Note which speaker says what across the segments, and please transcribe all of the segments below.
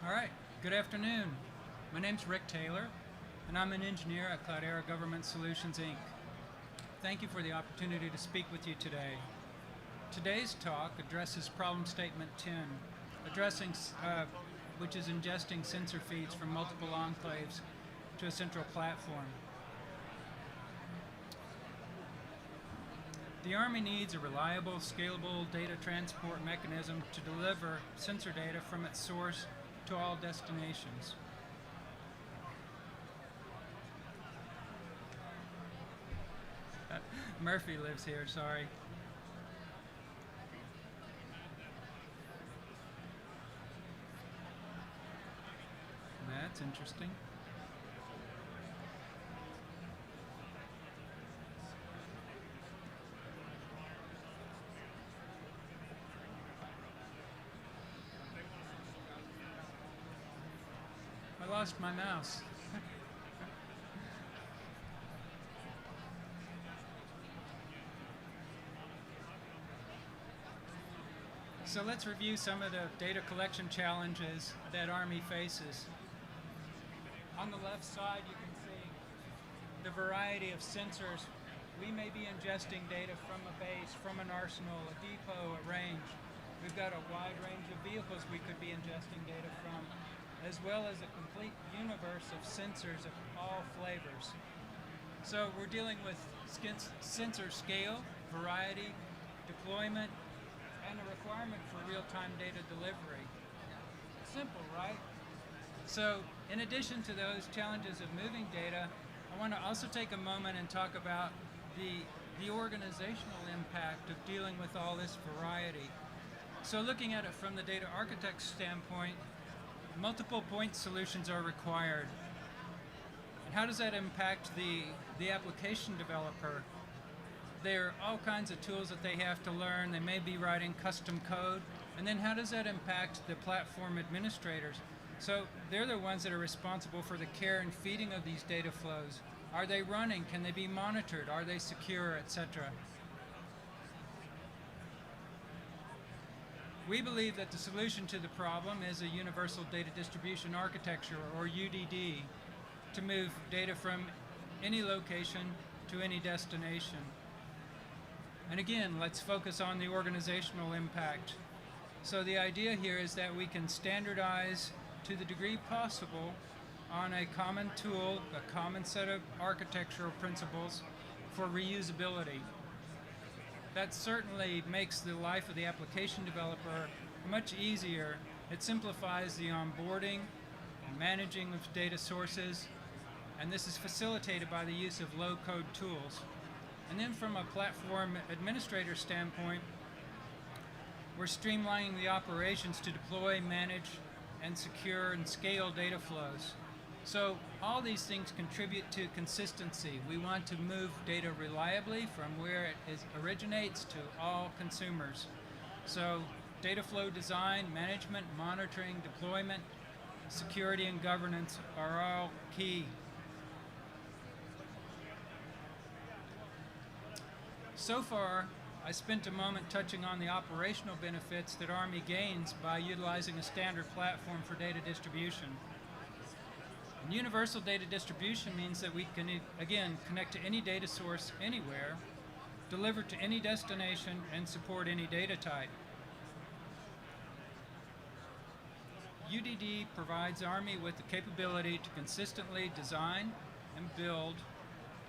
Speaker 1: All right, good afternoon. My name's Rick Taylor, and I'm an engineer at Cloudera Government Solutions, Inc. Thank you for the opportunity to speak with you today. Today's talk addresses problem statement 10, which is ingesting sensor feeds from multiple enclaves to a central platform. The Army needs a reliable, scalable data transport mechanism to deliver sensor data from its source to all destinations. Murphy lives here, sorry. That's interesting. I lost my mouse. So let's review some of the data collection challenges that Army faces. On the left side, you can see the variety of sensors. We may be ingesting data from a base, from an arsenal, a depot, a range. We've got a wide range of vehicles we could be ingesting data from, as well as a complete universe of sensors of all flavors. So we're dealing with sensor scale, variety, deployment, and a requirement for real-time data delivery. Simple, right? So in addition to those challenges of moving data, I want to also take a moment and talk about the organizational impact of dealing with all this variety. So looking at it from the data architect standpoint, multiple point solutions are required. And how does that impact the application developer? There are all kinds of tools that they have to learn. They may be writing custom code. And then how does that impact the platform administrators? So they're the ones that are responsible for the care and feeding of these data flows. Are they running? Can they be monitored? Are they secure, etc.? We believe that the solution to the problem is a universal data distribution architecture, or UDD, to move data from any location to any destination. And again, let's focus on the organizational impact. So the idea here is that we can standardize to the degree possible on a common tool, a common set of architectural principles for reusability. That certainly makes the life of the application developer much easier. It simplifies the onboarding and managing of data sources, and this is facilitated by the use of low-code tools. And then from a platform administrator standpoint, we're streamlining the operations to deploy, manage, and secure and scale data flows. So all these things contribute to consistency. We want to move data reliably from where it originates to all consumers. So data flow design, management, monitoring, deployment, security, and governance are all key. So far, I spent a moment touching on the operational benefits that Army gains by utilizing a standard platform for data distribution. And universal data distribution means that we can, again, connect to any data source anywhere, deliver to any destination, and support any data type. UDD provides Army with the capability to consistently design and build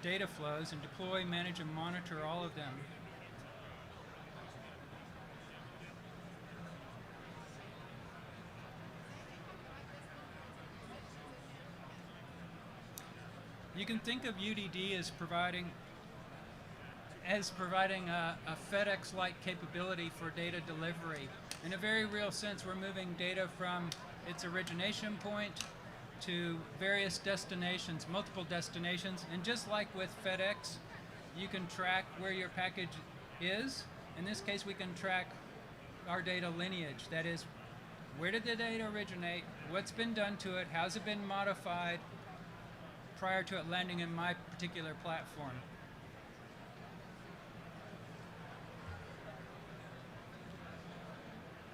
Speaker 1: data flows and deploy, manage, and monitor all of them. You can think of UDD as providing a FedEx-like capability for data delivery. In a very real sense, we're moving data from its origination point to various destinations, multiple destinations. And just like with FedEx, you can track where your package is. In this case, we can track our data lineage. That is, where did the data originate? What's been done to it? How's it been modified prior to it landing in my particular platform?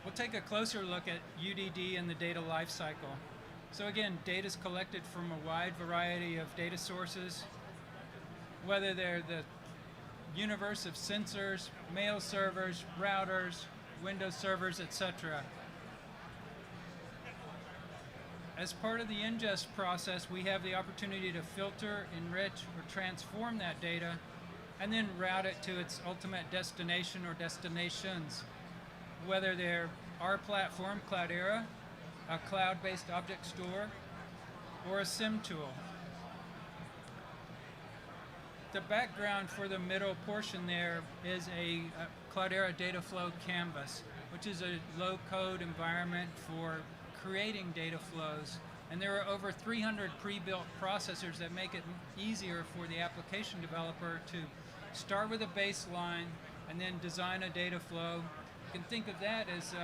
Speaker 1: We'll take a closer look at UDD and the data lifecycle. So again, data is collected from a wide variety of data sources, whether they're the universe of sensors, mail servers, routers, Windows servers, etc. As part of the ingest process, we have the opportunity to filter, enrich, or transform that data, and then route it to its ultimate destination or destinations, whether they're our platform, Cloudera, a cloud-based object store, or a SIM tool. The background for the middle portion there is a Cloudera data flow canvas, which is a low-code environment for creating data flows. And there are over 300 pre-built processors that make it easier for the application developer to start with a baseline and then design a data flow. You can think of that as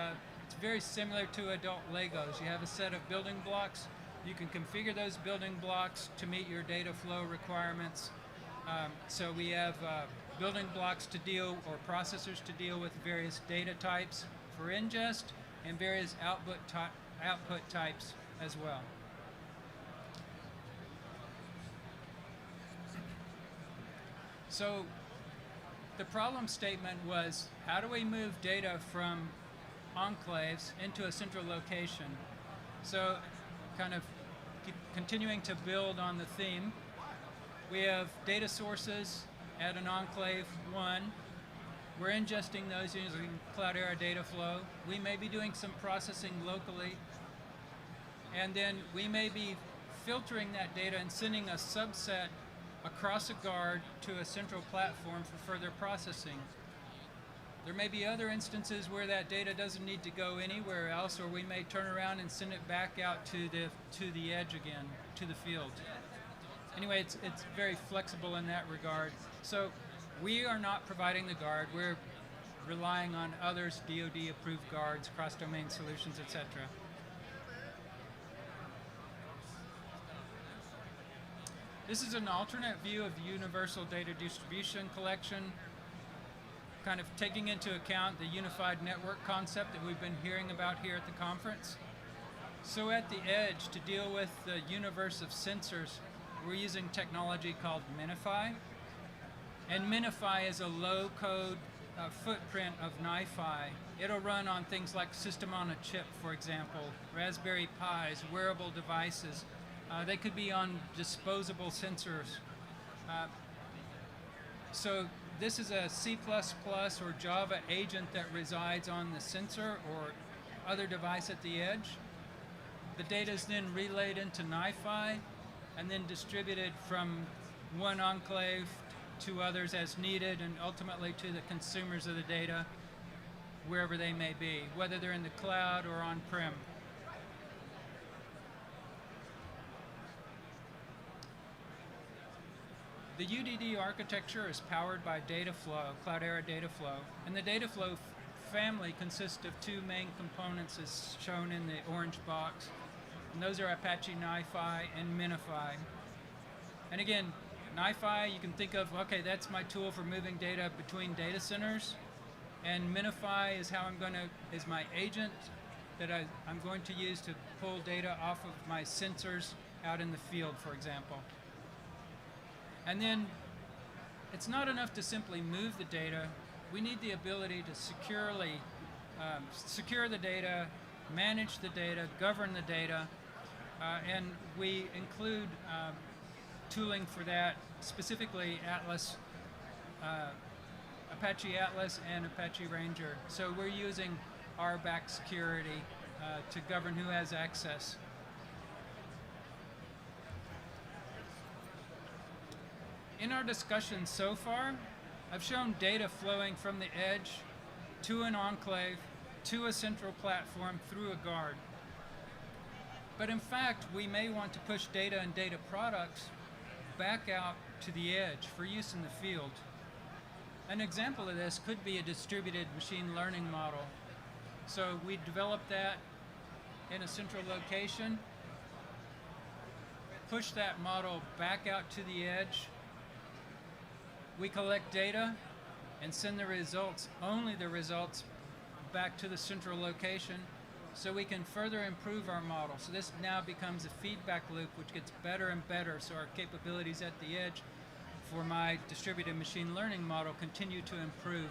Speaker 1: it's very similar to adult Legos. You have a set of building blocks. You can configure those building blocks to meet your data flow requirements. So we have building blocks to deal, or processors to deal with various data types for ingest, and various output types as well. So the problem statement was, how do we move data from enclaves into a central location? So kind of continuing to build on the theme, we have data sources at an enclave 1. We're ingesting those using Cloudera data flow. We may be doing some processing locally, and then we may be filtering that data and sending a subset across a guard to a central platform for further processing. There may be other instances where that data doesn't need to go anywhere else, or we may turn around and send it back out to the edge again, to the field. Anyway, it's very flexible in that regard. So we are not providing the guard. We're relying on others, DoD-approved guards, cross-domain solutions, etc. This is an alternate view of the universal data distribution collection, kind of taking into account the unified network concept that we've been hearing about here at the conference. So at the edge, to deal with the universe of sensors, we're using technology called Minify. And Minify is a low-code footprint of Nify. It'll run on things like system on a chip, for example, Raspberry Pis, wearable devices. They could be on disposable sensors. So this is a C++ or Java agent that resides on the sensor or other device at the edge. The data is then relayed into Nify and then distributed from one enclave to others as needed, and ultimately to the consumers of the data wherever they may be, whether they're in the cloud or on-prem. The UDD architecture is powered by data flow, Cloudera data flow, and the data flow family consists of two main components as shown in the orange box, and those are Apache Nify and Minify. And again, Nify, you can think of, okay, that's my tool for moving data between data centers, and Minify is is my agent that I'm going to use to pull data off of my sensors out in the field, for example. And then it's not enough to simply move the data. We need the ability to securely secure the data, manage the data, govern the data, and we include tooling for that, specifically Atlas, Apache Atlas and Apache Ranger. So we're using RBAC security to govern who has access. In our discussion so far, I've shown data flowing from the edge to an enclave, to a central platform, through a guard. But in fact, we may want to push data and data products back out to the edge for use in the field. An example of this could be a distributed machine learning model. So we develop that in a central location, push that model back out to the edge. We collect data and send the results, only the results, back to the central location so we can further improve our model. So this now becomes a feedback loop which gets better and better, so our capabilities at the edge for my distributed machine learning model continue to improve.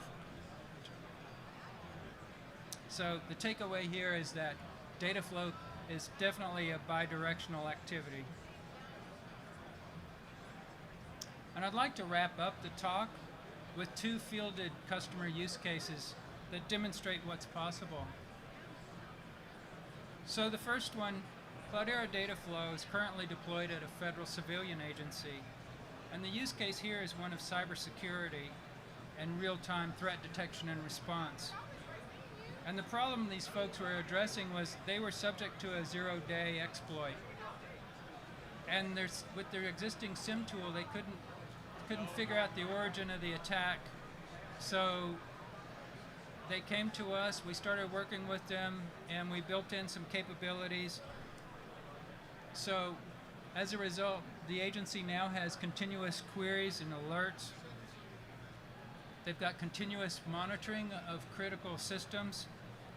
Speaker 1: So the takeaway here is that data flow is definitely a bidirectional activity. And I'd like to wrap up the talk with two fielded customer use cases that demonstrate what's possible. So the first one, Cloudera data flow is currently deployed at a federal civilian agency. And the use case here is one of cybersecurity and real-time threat detection and response. And the problem these folks were addressing was they were subject to a zero-day exploit. And with their existing SIM tool, they couldn't figure out the origin of the attack. So they came to us, we started working with them, and we built in some capabilities. So as a result, the agency now has continuous queries and alerts. They've got continuous monitoring of critical systems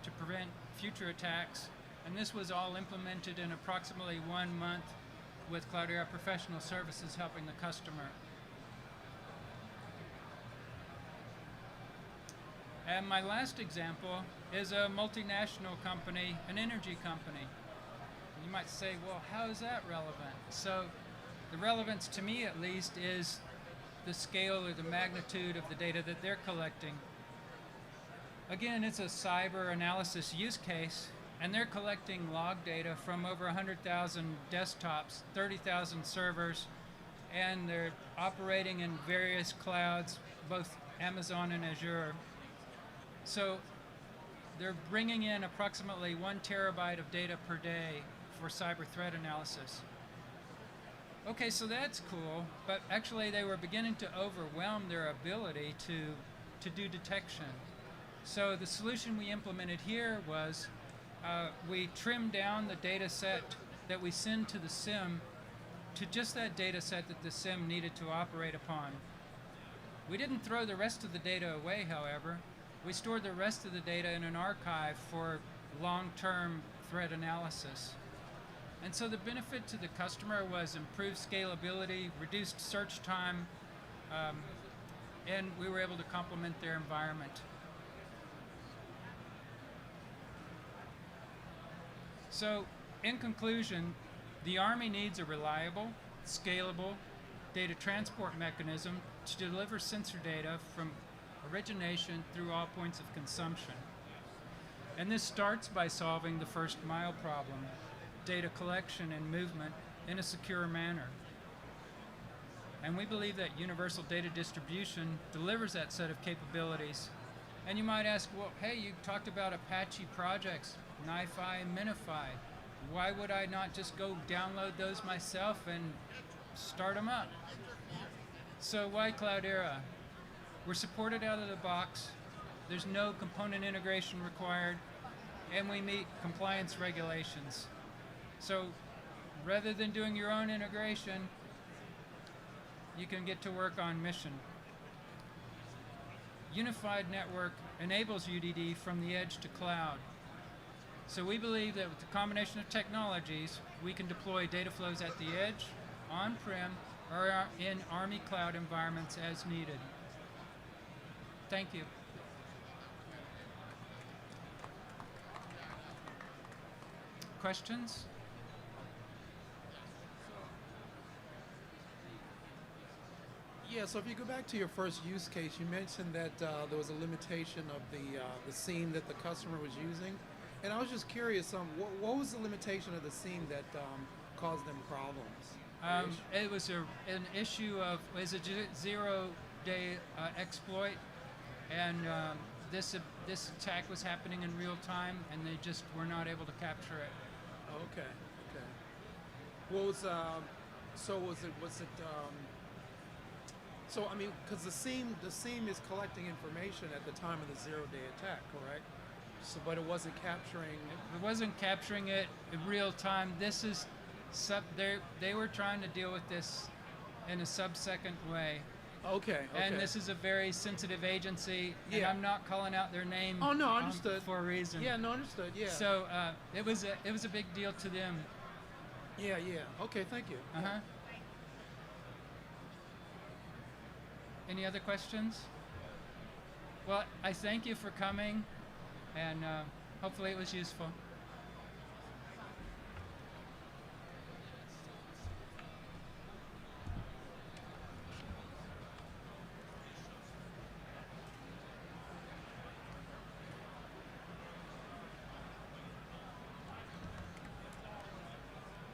Speaker 1: to prevent future attacks. And this was all implemented in approximately 1 month with Cloudera Professional Services helping the customer. And my last example is a multinational company, an energy company. You might say, well, how is that relevant? So the relevance to me at least is the scale or the magnitude of the data that they're collecting. Again, it's a cyber analysis use case, and they're collecting log data from over 100,000 desktops, 30,000 servers, and they're operating in various clouds, both Amazon and Azure. So they're bringing in approximately 1 terabyte of data per day for cyber threat analysis. Okay, so that's cool, but actually they were beginning to overwhelm their ability to do detection. So the solution we implemented here was we trimmed down the data set that we send to the SIM to just that data set that the SIM needed to operate upon. We didn't throw the rest of the data away, however. We stored the rest of the data in an archive for long-term threat analysis. And so the benefit to the customer was improved scalability, reduced search time, and we were able to complement their environment. So, in conclusion, the Army needs a reliable, scalable data transport mechanism to deliver sensor data from origination through all points of consumption. And this starts by solving the first mile problem, data collection and movement in a secure manner. And we believe that universal data distribution delivers that set of capabilities. And you might ask, well, hey, you talked about Apache projects, Minify and Minify. Why would I not just go download those myself and start them up? So why Cloudera? We're supported out of the box. There's no component integration required, and we meet compliance regulations. So rather than doing your own integration, you can get to work on mission. Unified network enables UDD from the edge to cloud. So we believe that with the combination of technologies, we can deploy data flows at the edge, on-prem, or in Army cloud environments as needed. Thank you. Questions?
Speaker 2: Yeah, so if you go back to your first use case, you mentioned that there was a limitation of the SIEM that the customer was using. And I was just curious, what was the limitation of the SIEM that caused them problems?
Speaker 1: It was an issue of, it was a zero-day exploit, and this attack was happening in real time, and they just were not able to capture it.
Speaker 2: Okay, okay. What was, so I mean, because the SIEM is collecting information at the time of the zero-day attack, correct? So, but it wasn't capturing.
Speaker 1: It wasn't capturing it in real time. This is, they were trying to deal with this in a sub-second way.
Speaker 2: Okay.
Speaker 1: And this is a very sensitive agency, and
Speaker 2: Yeah.
Speaker 1: I'm not calling out their name.
Speaker 2: Oh, no, understood.
Speaker 1: For a reason.
Speaker 2: Yeah, no, understood. Yeah.
Speaker 1: So it was a big deal to them.
Speaker 2: Yeah, yeah. Okay, thank you.
Speaker 1: Uh huh. Any other questions? Well, I thank you for coming, and hopefully it was useful.